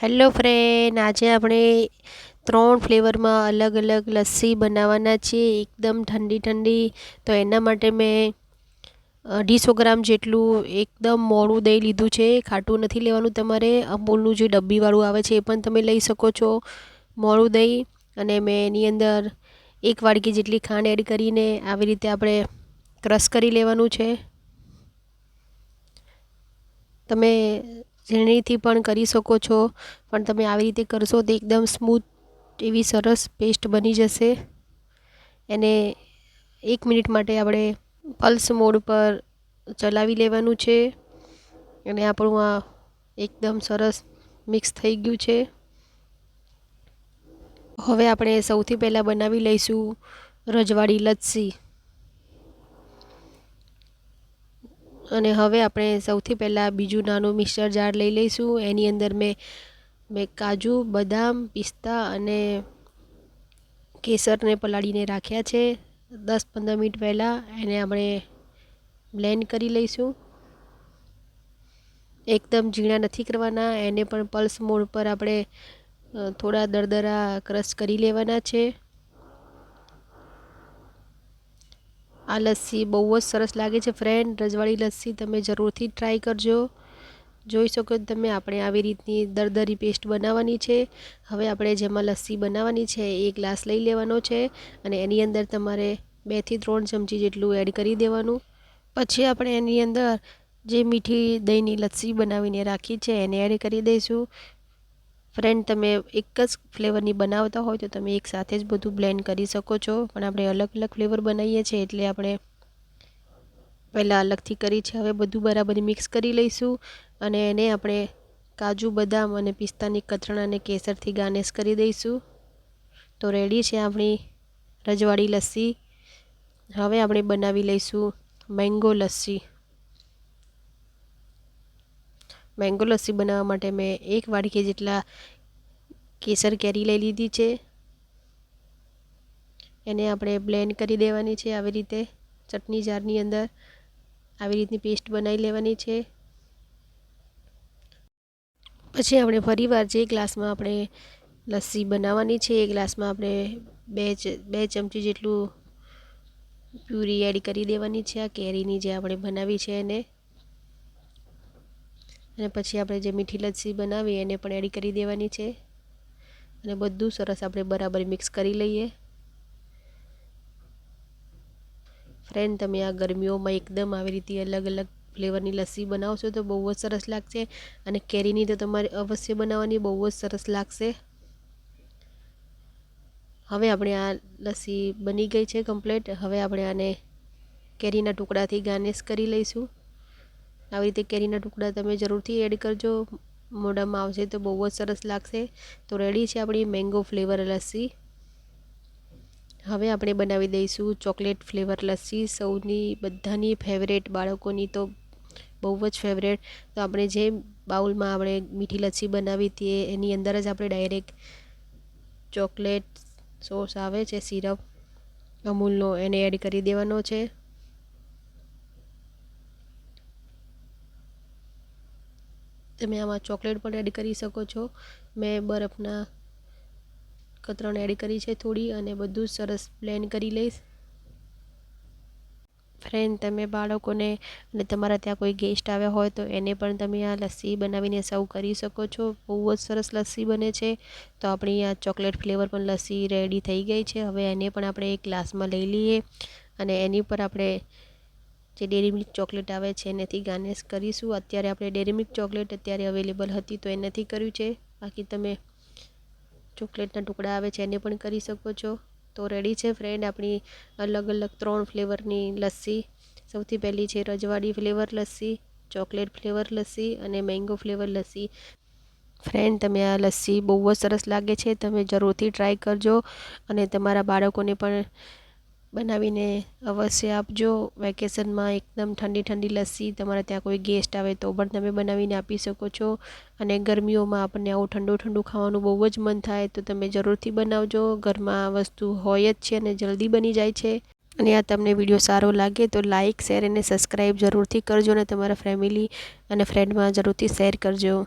Hello friend, આજે આપણે 3 ફ્લેવરમાં અલગ અલગ લસ્સી બનાવવાના છીએ, એકદમ ઠંડી ઠંડી. તો એના માટે મેં 250 ગ્રામ જેટલું એકદમ મોળું દહીં લીધું છે. ખાટું નથી લેવાનું તમારે. અમૂલનું જે ડબ્બીવાળું આવે છે એ પણ તમે લઈ શકો છો, મોળું દહીં. અને મેં એની અંદર 1 વાડકી જેટલી ખાંડ એડ કરીને આવી રીતે આપણે ક્રશ કરી લેવાનું છે. તમે ઝીણીથી પણ કરી શકો છો, પણ તમે આવી રીતે કરશો તો એકદમ સ્મૂથ એવી સરસ પેસ્ટ બની જશે. એને 1 મિનિટ માટે આપણે પલ્સ મોડ પર ચલાવી લેવાનું છે. અને આપણું આ એકદમ સરસ મિક્સ થઈ ગયું છે. હવે આપણે સૌથી પહેલાં બનાવી લઈશું રજવાડી લસ્સી. અને હવે આપણે સૌથી પહેલાં બીજું નાનું મિક્સર જાર લઈ લઈશું. એની અંદર મેં કાજુ, બદામ, પિસ્તા અને કેસરને પલાળીને રાખ્યા છે 10-15 મિનિટ પહેલાં. એને આપણે બ્લેન્ડ કરી લઈશું. એકદમ ઝીણા નથી કરવાના, એને પણ પલ્સ મોડ પર આપણે થોડા દરદરા ક્રશ કરી લેવાના છે. આ લસ્સી બહુ જ સરસ લાગે છે ફ્રેન્ડ. રજવાડી લસ્સી તમે જરૂરથી ટ્રાય કરજો. જોઈ શકો તમે આપણે આવી રીતની દરદરી પેસ્ટ બનાવવાની છે. હવે આપણે જેમાં લસ્સી બનાવવાની છે એ ગ્લાસ લઈ લેવાનો છે અને એની અંદર તમારે 2 થી 3 ચમચી જેટલું એડ કરી દેવાનું. પછી આપણે એની અંદર જે મીઠી દહીંની લસ્સી બનાવીને રાખી છે એને એડ કરી દઈશું. ફ્રેન્ડ, તમે એક જ ફ્લેવરની બનાવતા હોય તો તમે એક સાથે જ બધું બ્લેન્ડ કરી શકો છો, પણ આપણે અલગ અલગ ફ્લેવર બનાવીએ છીએ એટલે આપણે પહેલાં અલગથી કરી છે. હવે બધું બરાબર મિક્સ કરી લઈશું અને એને આપણે કાજુ, બદામ અને પિસ્તાની કતરણ અને કેસરથી ગાર્નિશ કરી દઈશું. તો રેડી છે આપણી રજવાડી લસ્સી. હવે આપણે બનાવી લઈશું મેંગો લસ્સી. મેંગો લસ્સી બનાવવા માટે મેં 1 વાડકી જેટલા કેસર કેરી લઈ લીધી છે. એને આપણે બ્લેન્ડ કરી દેવાની છે આવી રીતે ચટણી જારની અંદર. આવી રીતની પેસ્ટ બનાવી લેવાની છે. પછી આપણે ફરીવાર જે ગ્લાસમાં આપણે લસ્સી બનાવવાની છે એ ગ્લાસમાં આપણે 2 ચમચી જેટલું પ્યુરી એડ કરી દેવાની છે આ કેરીની જે આપણે બનાવી છે એને. અને પછી આપણે જે મીઠી લસ્સી બનાવી એને પણ એડ કરી દેવાની છે અને બધું સરસ આપણે બરાબર મિક્સ કરી લઈએ. ફ્રેન્ડ, તમે આ ગરમીઓમાં એકદમ આવી રીતે અલગ અલગ ફ્લેવરની લસ્સી બનાવશો તો બહુ જ સરસ લાગશે. અને કેરીની તો તમારે અવશ્ય બનાવવાની, બહુ જ સરસ લાગશે. હવે આપણે આ લસ્સી બની ગઈ છે કમ્પ્લીટ. હવે આપણે આને કેરીના ટુકડાથી ગાર્નિશ કરી લઈશું. આવી રીતે કેરીના ટુકડા તમે જરૂરથી એડ કરજો, મોઢામાં આવશે તો બહુ જ સરસ લાગશે. તો રેડી છે આપણી મેંગો ફ્લેવર લસ્સી. હવે આપણે બનાવી દઈશું ચોકલેટ ફ્લેવર લસ્સી. સૌની બધાની ફેવરેટ, બાળકોની તો બહુ જ ફેવરેટ. તો આપણે જે બાઉલમાં આપણે મીઠી લસ્સી બનાવી હતી એની અંદર જ આપણે ડાયરેક્ટ ચોકલેટ સોસ આવે છે, સિરપ અમૂલનો, એને એડ કરી દેવાનો છે. તમે આમાં ચોકલેટ પણ એડ કરી શકો છો. મેં બરફના કતરણ એડ કરી છે થોડી અને બધું સરસ બ્લેન્ડ કરી લઈશ. ફ્રેન્ડ, તમે બાળકોને અને તમારા ત્યાં કોઈ ગેસ્ટ આવ્યા હોય તો એને પણ તમે આ લસ્સી બનાવીને સર્વ કરી શકો છો. બહુ જ સરસ લસ્સી બને છે. તો આપણી આ ચોકલેટ ફ્લેવર પણ લસ્સી રેડી થઈ ગઈ છે. હવે એને પણ આપણે એક ગ્લાસમાં લઈ લઈએ અને એની પર આપણે જે ડેરી મિલ્ક ચોકલેટ આવે છે એનાથી ગાર્નિશ કરીશું. અત્યારે આપણે ડેરી મિલ્ક ચોકલેટ અત્યારે અવેલેબલ હતી તો એનાથી કર્યું છે. બાકી તમે ચોકલેટના ટુકડા આવે છે એને પણ કરી શકો છો. તો રેડી છે ફ્રેન્ડ આપણી અલગ અલગ 3 ફ્લેવરની લસ્સી. સૌથી પહેલી છે રજવાડી flavour lassi, chocolate flavour lassi અને મેંગો ફ્લેવર લસ્સી. ફ્રેન્ડ, તમે આ લસ્સી બહુ જ સરસ લાગે છે. તમે જરૂરથી ટ્રાય કરજો અને તમારા બાળકોને પણ બનાવીને અવશ્ય આપજો. વેકેશનમાં એકદમ ઠંડી ઠંડી લસ્સી તમારા ત્યાં કોઈ ગેસ્ટ આવે તો પણ તમે બનાવીને આપી શકો છો. અને ગરમીઓમાં આપણને આવું ઠંડુ ઠંડુ ખાવાનું બહુ જ મન થાય તો તમે જરૂરથી બનાવજો. ઘરમાં આ વસ્તુ હોય જ છે અને જલ્દી બની જાય છે. અને આ તમને વિડીયો સારો લાગે તો લાઇક, શેર અને સબસ્ક્રાઈબ જરૂરથી કરજો અને તમારા ફેમિલી અને ફ્રેન્ડમાં જરૂરથી શેર કરજો.